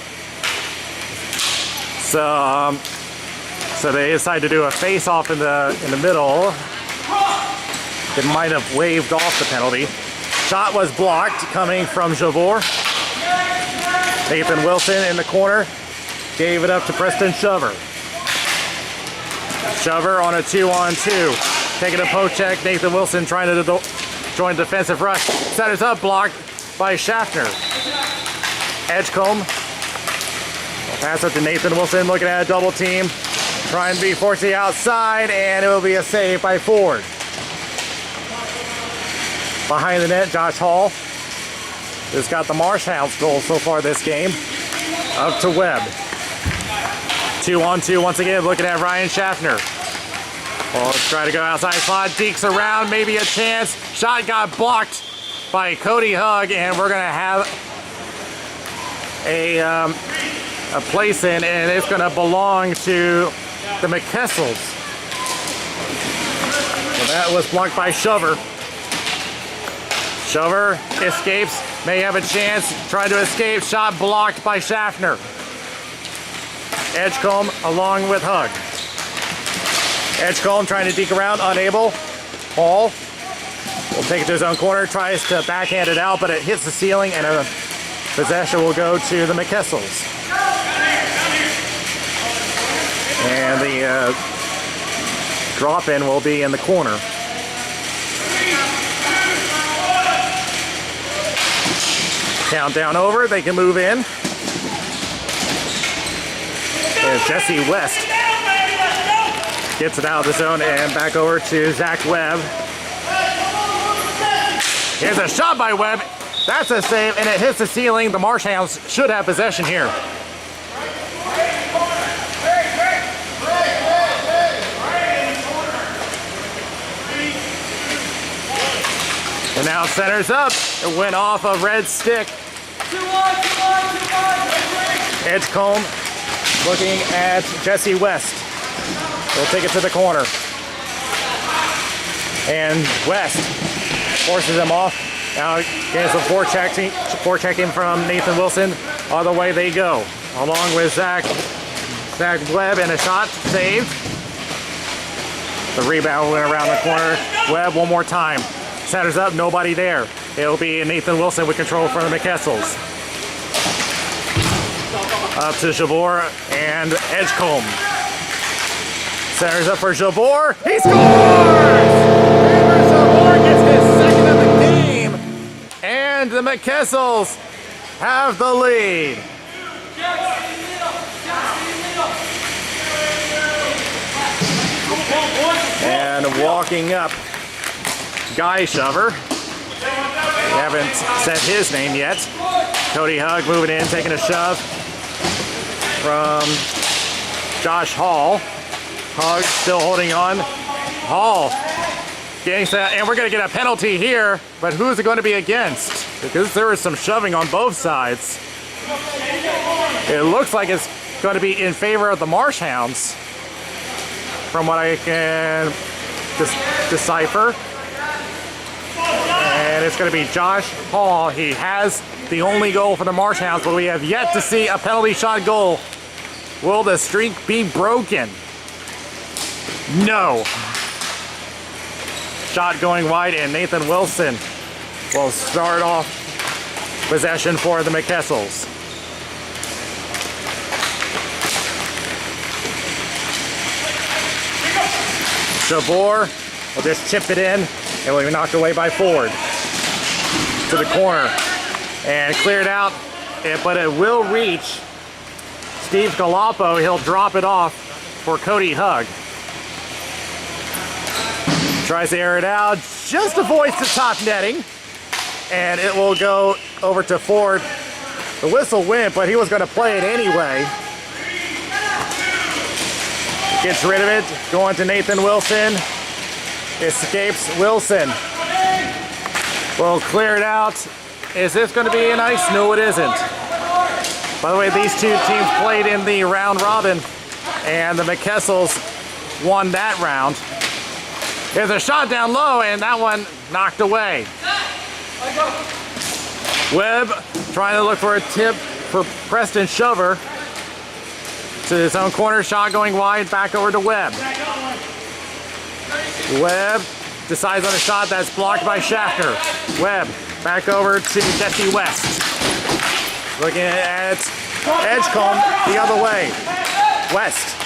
So they decided to do a face off in the middle. It might have waved off the penalty. Shot was blocked coming from Javor. Nathan Wilson in the corner gave it up to Preston Shover. Shover on a 2-on-2. Taking a poke check. Nathan Wilson trying to join defensive rush. Centers up, blocked by Schaffner. Edgecombe. Pass up to Nathan Wilson, looking at a double team. Trying to be forced to the outside, and it will be a save by Ford. Behind the net, Josh Hall has got the Marshhounds goal so far this game. Up to Webb. 2-on-2 once again, looking at Ryan Schaffner. Well, try to go outside slot, dekes around, maybe a chance. Shot got blocked by Cody Hugg, and we're gonna have a place in, and it's gonna belong to the McKessels. So that was blocked by Shover. Shover escapes, may have a chance, try to escape, shot blocked by Schaffner. Edgecombe along with Hug. Edgecombe trying to deke around, unable. Hall will take it to his own corner, tries to backhand it out, but it hits the ceiling and a possession will go to the McKessels. And the drop-in will be in the corner. Countdown over, they can move in. There's Jesse West. Gets it out of the zone and back over to Zach Webb. Here's a shot by Webb. That's a save, and it hits the ceiling. The Marshhounds should have possession here. And now centers up. It went off a red stick. Edgecombe looking at Jesse West. We'll take it to the corner. And West forces him off. Now gets a forechecking from Nathan Wilson. Other way they go. Along with Zach Webb, and a shot saved. The rebound went around the corner. Webb one more time. Centers up, nobody there. It'll be Nathan Wilson with control from the McKessels. Up to Javor and Edgecombe. Centers up for Javor. He scores! Xavier Javor gets his second of the game. And the McKessels have the lead. And walking up, Guy Shover. We haven't said his name yet. Cody Hug moving in, taking a shove from Josh Hall. Hug still holding on. Hall getting set, and we're going to get a penalty here, but who's it going to be against? Because there is some shoving on both sides. It looks like it's going to be in favor of the Marshhounds, from what I can decipher. And it's going to be Josh Hall. He has the only goal for the Marshhounds, but we have yet to see a penalty shot goal. Will the streak be broken? No. Shot going wide, and Nathan Wilson will start off possession for the McKessels. Javor will just chip it in, and will be knocked away by Ford to the corner and cleared out, but it will reach Steve Galappo. He'll drop it off for Cody Hug. Tries to air it out, just avoids the top netting, and it will go over to Ford. The whistle went, but he was going to play it anyway. Gets rid of it, going to Nathan Wilson. Escapes Wilson. Will clear it out. Is this going to be an ice? No, it isn't. By the way, these two teams played in the round robin, and the McKessels won that round. There's a shot down low, and that one knocked away. Webb trying to look for a tip for Preston Shover. To his own corner, shot going wide, back over to Webb. Webb decides on a shot that's blocked by Schaffner. Webb back over to Jesse West. Looking at Edgecombe the other way. West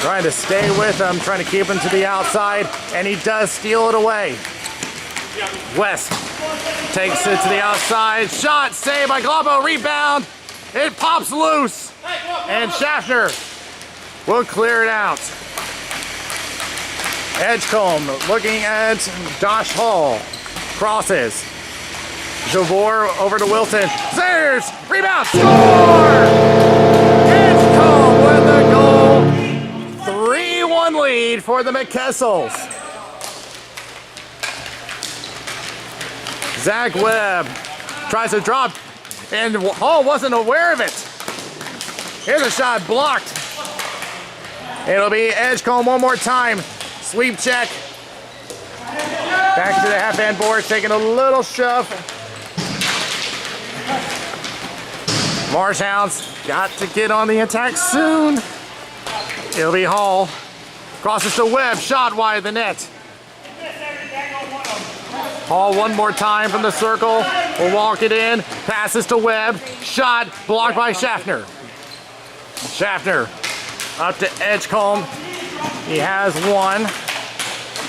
trying to stay with him, trying to keep him to the outside, and he does steal it away. West takes it to the outside. Shot saved by Glabo. Rebound. It pops loose, and Schaffner will clear it out. Edgecombe looking at Josh Hall. Crosses. Javor over to Wilson. Sayers! Rebound! Score! Edgecombe with the goal. 3-1 lead for the McKessels. Zach Webb tries to drop, and Hall wasn't aware of it. Here's a shot blocked. It'll be Edgecombe one more time. Sweep check. Back to the half-band board, taking a little shove. Marshhounds got to get on the attack soon. It'll be Hall. Crosses to Webb, shot wide of the net. Hall one more time from the circle. Will walk it in. Passes to Webb. Shot blocked by Schaffner. Schaffner up to Edgecombe. He has one.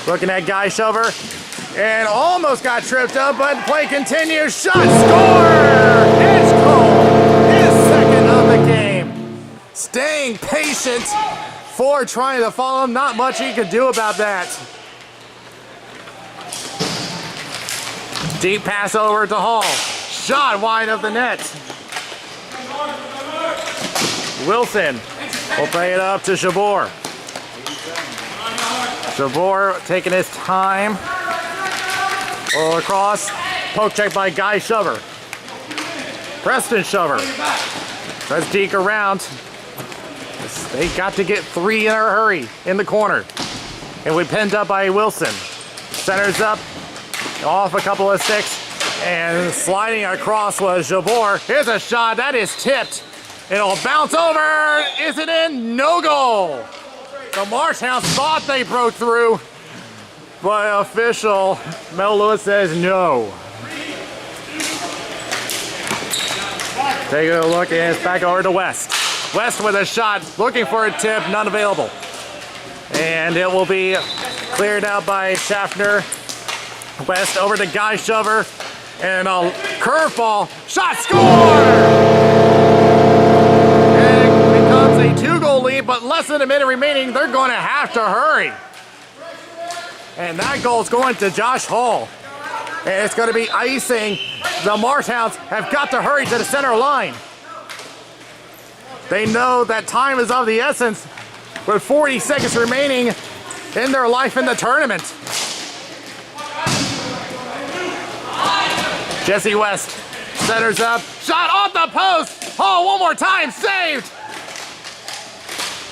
Looking at Guy Shover. And almost got tripped up, but play continues. Shot, score! Edgecombe is second of the game. Staying patient. Ford trying to follow him. Not much he could do about that. Deep pass over to Hall. Shot wide of the net. Wilson will play it up to Jabor. Jabor taking his time. Roll across. Poke check by Guy Shover. Preston Shover. Let's deke around. They got to get three in a hurry in the corner. And we pinned up by Wilson. Centers up. Off a couple of sticks. And sliding across was Jabor. Here's a shot. That is tipped. It'll bounce over. Is it in? No goal. The Marshhounds thought they broke through. But official Mel Lewis says no. Take a look, and it's back over to West. West with a shot, looking for a tip, none available. And it will be cleared out by Schaffner. West over to Guy Shover. And a curveball. Shot, score! And it becomes a 2-goal lead, but less than a minute remaining. They're going to have to hurry. And that goal is going to Josh Hall. And it's going to be icing. The Marshhounds have got to hurry to the center line. They know that time is of the essence with 40 seconds remaining in their life in the tournament. Jesse West centers up. Shot off the post. Oh, one more time. Saved.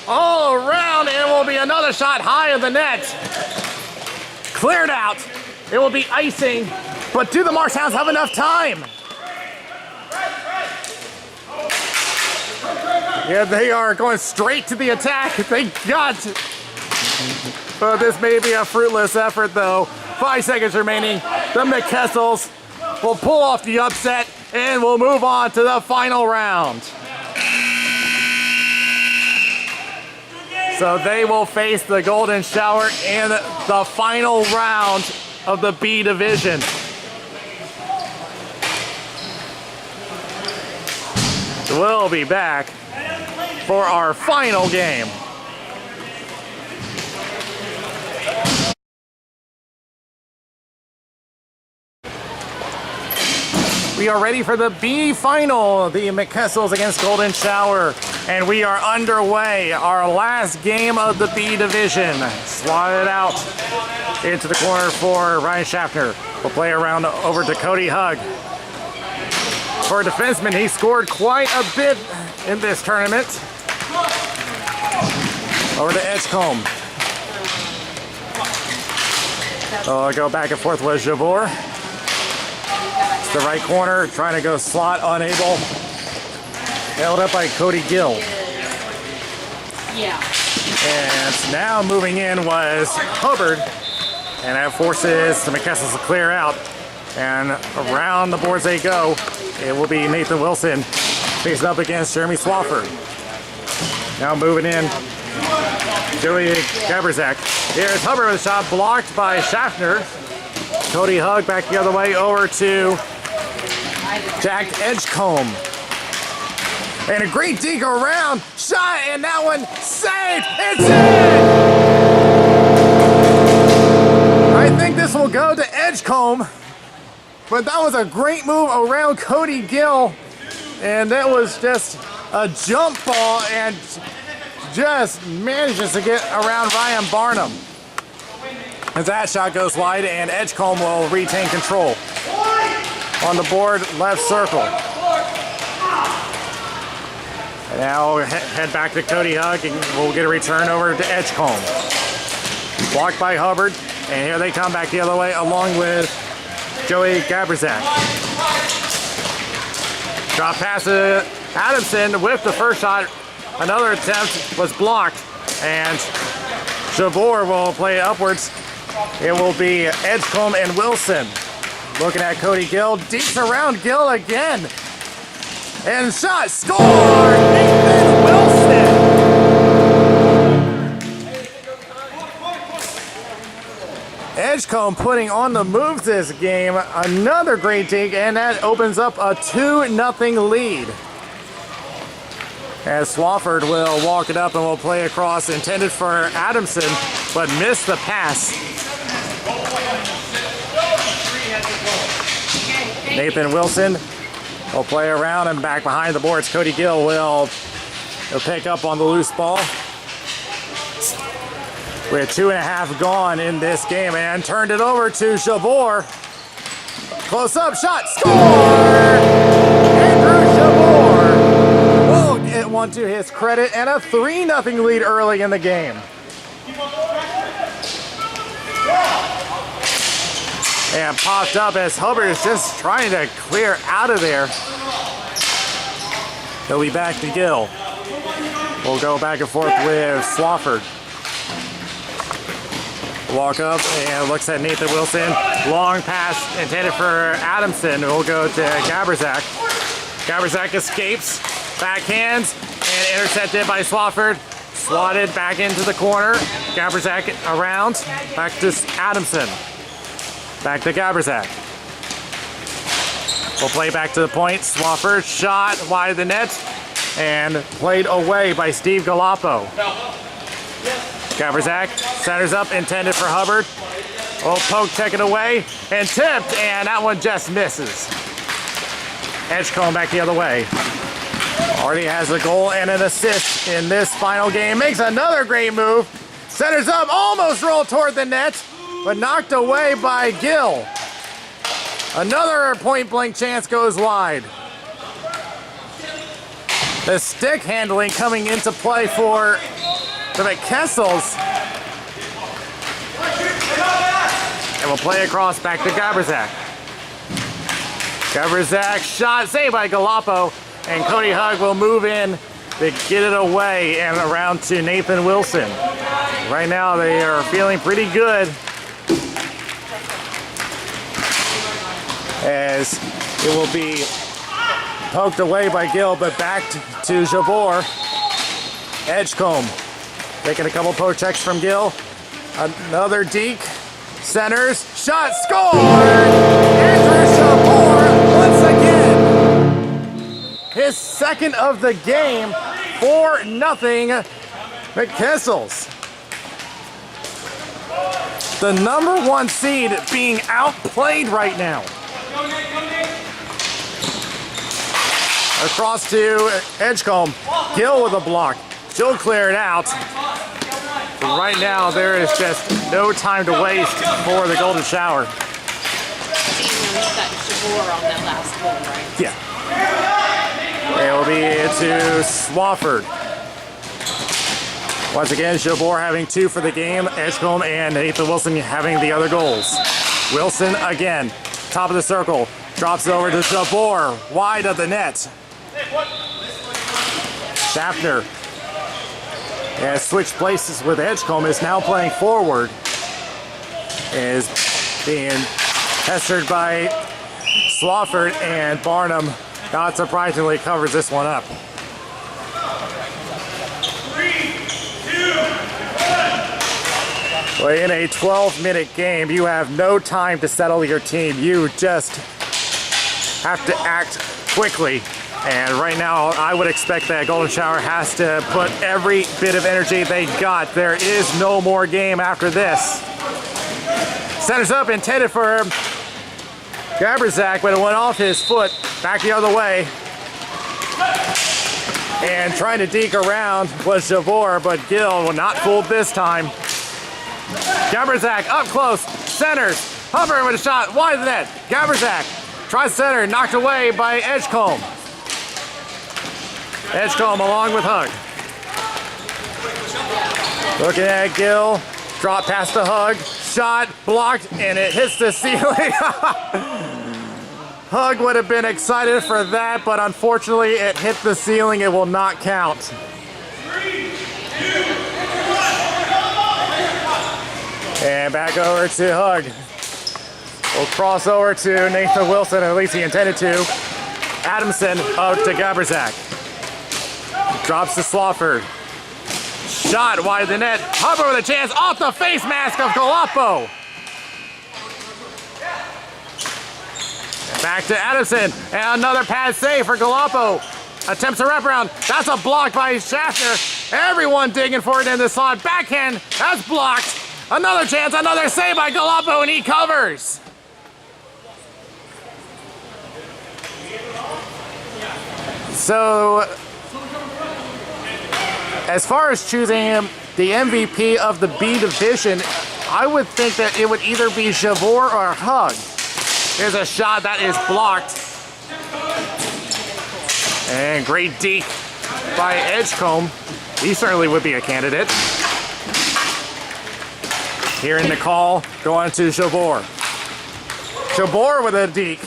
All around. And it will be another shot high of the net. Cleared out. It will be icing. But do the Marshhounds have enough time? Yeah, they are going straight to the attack. They got. But this may be a fruitless effort, though. 5 seconds remaining. The McKessels will pull off the upset and we'll move on to the final round. So they will face the Golden Shower in the final round of the B division. We'll be back for our final game. We are ready for the B final, the McKessels against Golden Shower, and we are underway. Our last game of the B division. Swatted out into the corner for Ryan Schaffner. We'll play around over to Cody Hugg. For a defenseman, he scored quite a bit in this tournament. Over to Edgecombe. I'll go back and forth with Jabor. The right corner, trying to go slot, unable. Held up by Cody Gill. Yeah. And now moving in was Hubbard. And that forces the McKessels to clear out. And around the boards they go. It will be Nathan Wilson facing up against Jeremy Swafford. Now moving in, Joey Gaberzak. Here's Hubbard with a shot blocked by Schaffner. Cody Hugg back the other way over to Jack Edgecombe. And a great deke around. Shot, and that one saved. It's in! I think this will go to Edgecombe. But that was a great move around Cody Gill. And that was just a jump ball and just manages to get around Ryan Barnum. As that shot goes wide and Edgecombe will retain control. On the board, left circle. And now head back to Cody Hugg and we'll get a return over to Edgecombe. Blocked by Hubbard. And here they come back the other way along with Joey Gabrizak. Drop pass to Adamson with the first shot. Another attempt was blocked. And Jabor will play upwards. It will be Edgecombe and Wilson. Looking at Cody Gill. Deeps around Gill again. And shot. Score! Nathan Wilson! Edgecombe putting on the move this game. Another great dig, and that opens up a 2-0 lead. As Swafford will walk it up and will play across, intended for Adamson, but missed the pass. Nathan Wilson will play around and back behind the boards. Cody Gill will pick up on the loose ball. With 2.5 gone in this game, and turned it over to Jabor. Close up shot, score! Andrew Jabor will get one to his credit, and a 3-0 lead early in the game. And popped up as Hubbard is just trying to clear out of there. He'll be back to Gill. We'll go back and forth with Swafford. Walk up and looks at Nathan Wilson. Long pass intended for Adamson. We'll go to Gabrizak. Gabrizak escapes, backhands, and intercepted by Swafford. Swatted back into the corner. Gabrizak around. Back to Adamson. Back to Gabrizak. We'll play back to the point. Swafford shot wide of the net and played away by Steve Galappo. Gabrizak centers up, intended for Hubbard. Oh, poke, take it away, and tipped, and that one just misses. Edgecombe back the other way. Already has a goal and an assist in this final game. Makes another great move. Centers up, almost rolled toward the net, but knocked away by Gill. Another point-blank chance goes wide. The stick handling coming into play for the McKessels. And we'll play across back to Gabrizak. Gabrizak shot, saved by Galappo, and Cody Hugg will move in to get it away and around to Nathan Wilson. Right now they are feeling pretty good as it will be poked away by Gill, but back to Jabor. Edgecombe taking a couple poke checks from Gill. Another deke. Centers. Shot scored! Andrew Jabor once again. His second of the game. 4-0 McKessels. The number 1 seed being outplayed right now. Across to Edgecombe. Gill with a block. She'll clear it out. But right now, there is just no time to waste for the Golden Shower. You got Jabor on that last goal, right? Yeah. It will be to Swafford. Once again, Jabor having 2 for the game. Edgecombe and Nathan Wilson having the other goals. Wilson again, top of the circle. Drops it over to Jabor, wide of the net. Schaffner has switched places with Edgecombe, is now playing forward. Is being pestered by Swafford, and Barnum, not surprisingly, covers this one up. 3, 2, 1. Well, in a 12-minute game, you have no time to settle your team. You just have to act quickly. And right now, I would expect that Golden Shower has to put every bit of energy they got. There is no more game after this. Centers up, intended for Gabrizak, but it went off his foot. Back the other way. And trying to deke around was Jabor, but Gill not fooled this time. Gabrizak up close, centers. Hubbard with a shot, wide of the net. Gabrizak tries center, knocked away by Edgecombe. Edgecombe along with Hugg. Looking at Gill, Drop past the Hug. Shot blocked, and it hits the ceiling. Hug would have been excited for that, but unfortunately it hit the ceiling. It will not count. 3, 2, 1. And back over to Hug. We'll cross over to Nathan Wilson, at least he intended to. Adamson out to Gaberzak. Drops to Swafford. Shot wide the net. Hubbard with a chance off the face mask of Galapo. Back to Adamson, and another pad save for Galapo. Attempts a wraparound. That's a block by Schaffner. Everyone digging for it in the slot. Backhand, that's blocked. Another chance, another save by Galapo, and he covers. So, as far as choosing the MVP of the B division, I would think that it would either be Javor or Hug. Here's a shot that is blocked. And great deke by Edgecombe. He certainly would be a candidate. Hearing the call, going to Javor. Javor with a deke.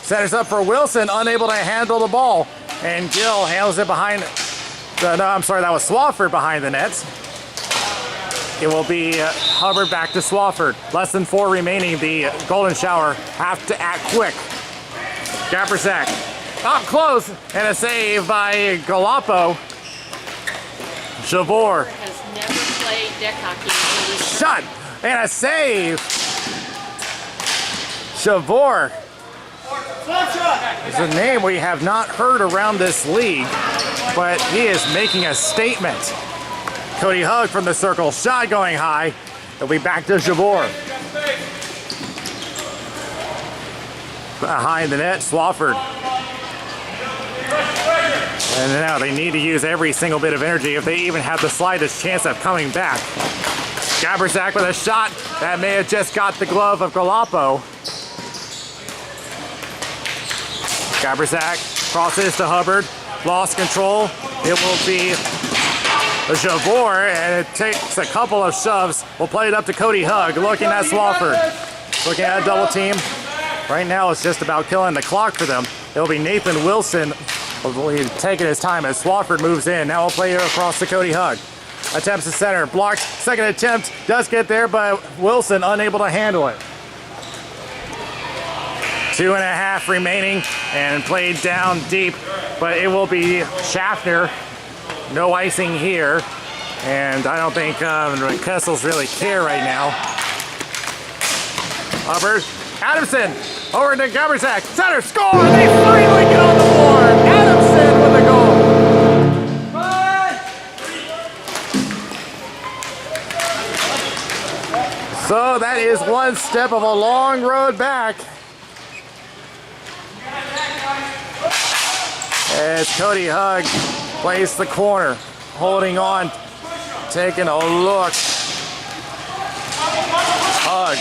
Centers up for Wilson, unable to handle the ball. And Gill handles it behind. No, I'm sorry, that was Swafford behind the nets. It will be Hubbard back to Swafford. Less than 4 remaining. The Golden Shower have to act quick. Gaberzak up close, and a save by Galapo. Javor. Has never played deck hockey until this Shot and a save. Javor is a name we have not heard around this league, but he is making a statement. Cody Hug from the circle, shot going high. It'll be back to Javor. Behind the net, Swafford. And now they need to use every single bit of energy if they even have the slightest chance of coming back. Gaberzak with a shot that may have just got the glove of Galapo. Gaberzak crosses to Hubbard, lost control. It will be Javor, and it takes a couple of shoves. We'll play it up to Cody Hug, looking at Swafford. Looking at a double team. Right now it's just about killing the clock for them. It'll be Nathan Wilson taking his time as Swafford moves in. Now we'll play it across to Cody Hug. Attempts to center, blocked. Second attempt, does get there, but Wilson unable to handle it. 2.5 remaining, and played down deep, but it will be Schaffner. No icing here, and I don't think Kessels really care right now. Hubbard, Adamson, over to Gaberzak, center, score! They finally get on the board! Adamson with the goal! So that is one step of a long road back. As Cody Hug plays the corner, holding on, taking a look. Hug.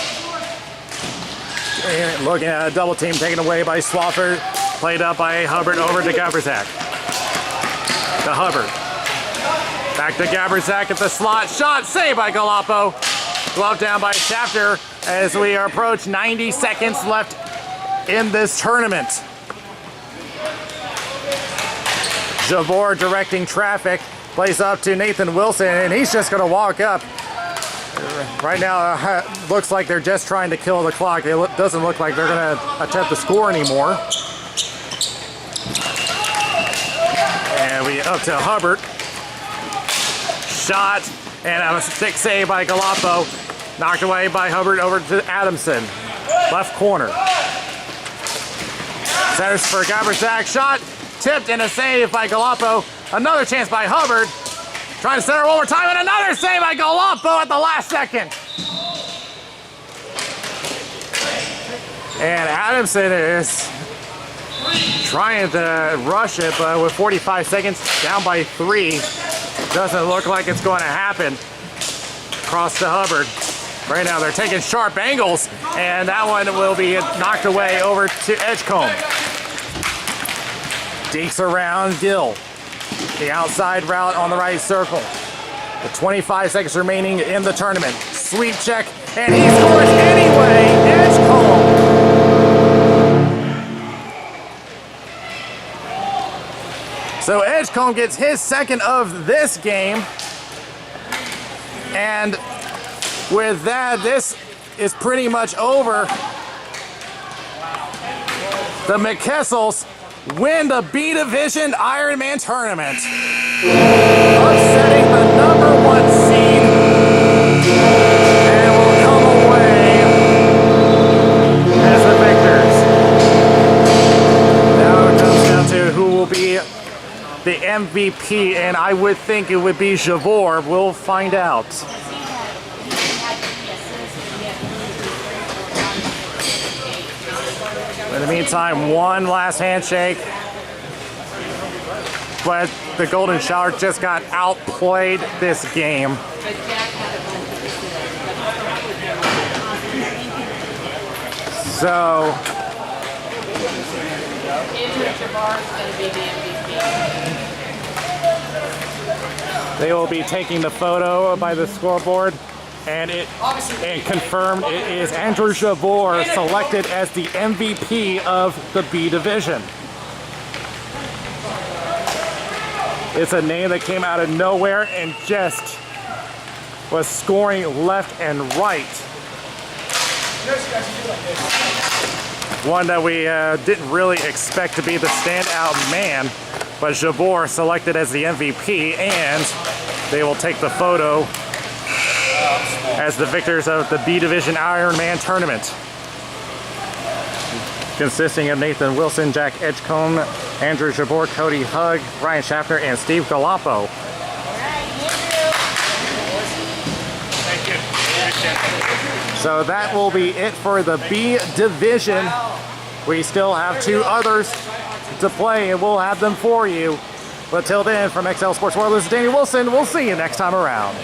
Looking at a double team taken away by Swafford. Played up by Hubbard over to Gaberzak. To Hubbard. Back to Gaberzak at the slot. Shot saved by Galapo. Glove down by Schaffner as we approach 90 seconds left in this tournament. Javor directing traffic, plays up to Nathan Wilson, and he's just going to walk up. Right now, looks like they're just trying to kill the clock. It doesn't look like they're going to attempt to score anymore. And we up to Hubbard. Shot, and a stick save by Galapo. Knocked away by Hubbard over to Adamson. Left corner. Centers for Gaberzak. Shot, tipped, and a save by Galapo. Another chance by Hubbard. Trying to center one more time, and another save by Galapo at the last second. And Adamson is trying to rush it, but with 45 seconds, down by 3. Doesn't look like it's going to happen. Cross to Hubbard. Right now they're taking sharp angles, and that one will be knocked away over to Edgecombe. Dekes around Gill. The outside route on the right circle. With 25 seconds remaining in the tournament. Sweep check, and he scores anyway. Edgecombe. So Edgecombe gets his second of this game. And with that, this is pretty much over. The McKessels win the B Division Ironman tournament, upsetting the #1 seed, and will come away as the victors. Now it comes down to who will be the MVP, and I would think it would be Javor. We'll find out. In the meantime, one last handshake. But the Golden Shower just got outplayed this game. So they will be taking the photo by the scoreboard. And confirmed it is Andrew Javor selected as the MVP of the B Division. It's a name that came out of nowhere and just was scoring left and right. One that we didn't really expect to be the standout man, but Javor selected as the MVP, and they will take the photo as the victors of the B Division Ironman tournament, consisting of Nathan Wilson, Jack Edgecombe, Andrew Javor, Cody Hugg, Ryan Schaffner, and Steve Galappo. So that will be it for the B Division. We still have 2 others to play, and we'll have them for you. But till then, from XL Sports World, this is Danny Wilson. We'll see you next time around.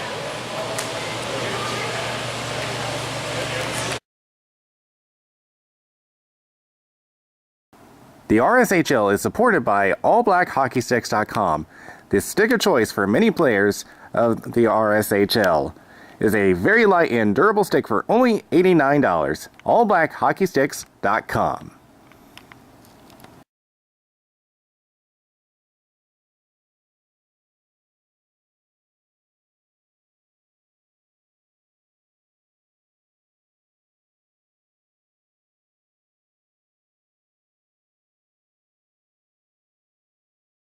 The RSHL is supported by AllBlackHockeySticks.com, the stick of choice for many players of the RSHL. It is a very light and durable stick for only $89. AllBlackHockeySticks.com.